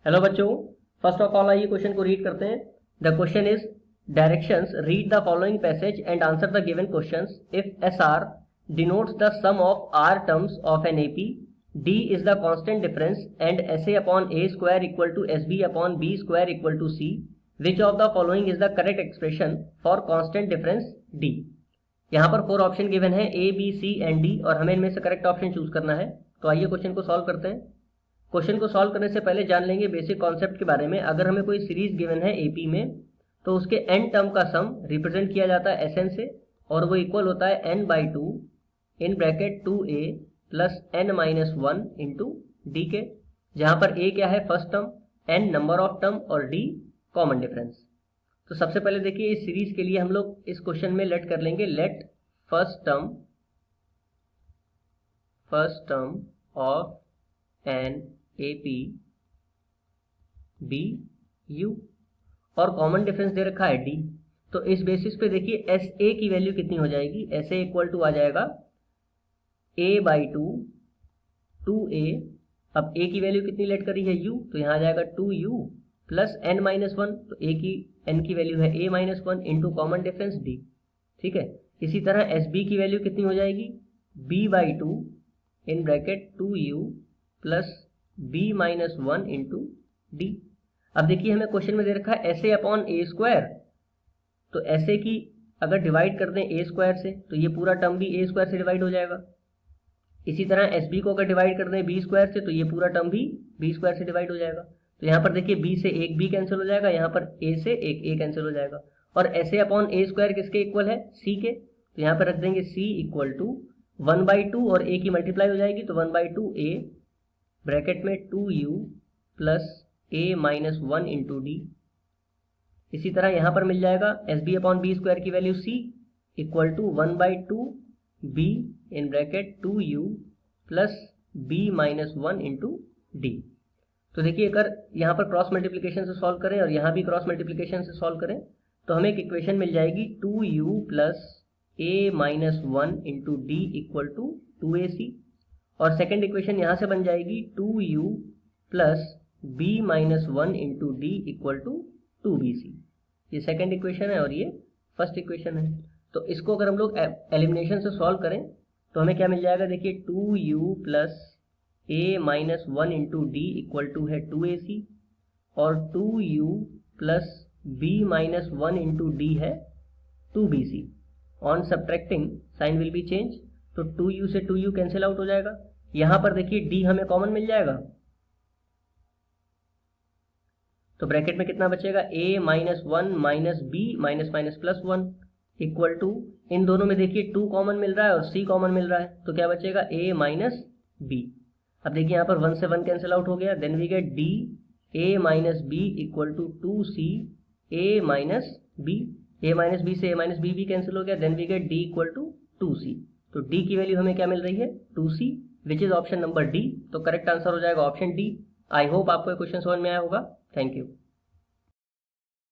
Hello बच्चों, first of all आइए question को रीड करते हैं। The question is directions, read the following passage and answer the given questions. If S R denotes the sum of R terms of an AP, D is the constant difference and S A upon A square equal to S B upon B square equal to C, which of the following is the correct expression for constant difference D. यहाँ पर 4 option given है A B C and D और हमें इनमें से correct option choose करना है। तो आइए क्वेश्चन को सॉल्व करते हैं। क्वेश्चन को सॉल्व करने से पहले जान लेंगे बेसिक कॉन्सेप्ट के बारे में। अगर हमें कोई सीरीज गिवन है एपी में तो उसके एन टर्म का सम रिप्रेजेंट किया जाता है एस से और वो इक्वल होता है N by two in bracket 2a plus N minus one into D के, जहाँ पर ए क्या है first term, N number of term और डी कॉमन डिफरेंस। तो सबसे पहले देखिए इस सीरीज के लिए हम लोग इस क्वेश्चन में लेट कर लेंगे let first term of an AP B U और कॉमन डिफरेंस दे रखा है डी। तो इस बेसिस पे देखिए एस ए की वैल्यू कितनी हो जाएगी, एस ए इक्वल टू आ जाएगा ए बाई टू ए। अब ए की वैल्यू कितनी लेट करी है यू, तो यहाँ आ जाएगा 2u plus N minus one, तो एन की वैल्यू है a minus one into common difference d. ठीक है, इसी तरह एस बी की वैल्यू कितनी हो जाएगी b by two in bracket 2u plus b minus one into D. अब देखिए हमें क्वेश्चन में दे रखा है S A upon A square, तो एस ए की अगर डिवाइड कर दें ए स्क्वायर से तो ये पूरा टर्म भी ए स्क्वायर से डिवाइड हो जाएगा। इसी तरह एस बी को अगर डिवाइड कर दें बी स्क्वायर से तो ये पूरा टर्म भी बी स्क्वायर से डिवाइड हो जाएगा। तो यहाँ पर देखिए बी से एक बी कैंसिल हो जाएगा, यहाँ पर ए से एक ए कैंसिल हो जाएगा और S A upon A square किसके इक्वल है सी के, तो यहाँ पर रख देंगे सी इक्वल टू 1/2 और ए की मल्टीप्लाई हो जाएगी तो 1/2 ए ब्रैकेट में 2u प्लस ए माइनस वन इंटू डी। इसी तरह यहाँ पर मिल जाएगा s B upon B square की value c equal to 1/2 b in bracket 2u plus b minus one into d. तो देखिए अगर यहाँ पर क्रॉस मल्टीप्लीकेशन से सॉल्व करें और यहाँ भी क्रॉस मल्टीप्लीकेशन से सॉल्व करें तो हमें एक इक्वेशन मिल जाएगी 2u plus A minus one into D equal to 2ac और सेकेंड इक्वेशन यहाँ से बन जाएगी 2u plus b minus one into D equal to 2bc। ये सेकेंड इक्वेशन है और ये फर्स्ट इक्वेशन है। तो इसको अगर हम लोग एलिमिनेशन से सॉल्व करें तो हमें क्या मिल जाएगा, देखिए 2u plus a minus one into D equal to है 2ac और 2u plus b minus one into D है 2bc। On subtracting sign will be change, तो 2u से 2u कैंसिल आउट हो जाएगा। यहाँ पर देखिए d हमें कॉमन मिल जाएगा तो ब्रैकेट में कितना बचेगा a minus one minus b minus minus plus one equal to, इन दोनों में देखिए 2 कॉमन मिल रहा है और c कॉमन मिल रहा है तो क्या बचेगा a माइनस बी। अब देखिए यहाँ पर 1 से 1 कैंसिल आउट हो गया, then we get d a minus B equal to 2c a minus B. a minus B से a माइनस बी भी कैंसिल हो गया, then we get d equal to 2c। तो d की वैल्यू हमें क्या मिल रही है 2c, which is option number D. तो करेक्ट आंसर हो जाएगा ऑप्शन डी। आई होप आपको क्वेश्चन समझ में आया होगा। Thank you.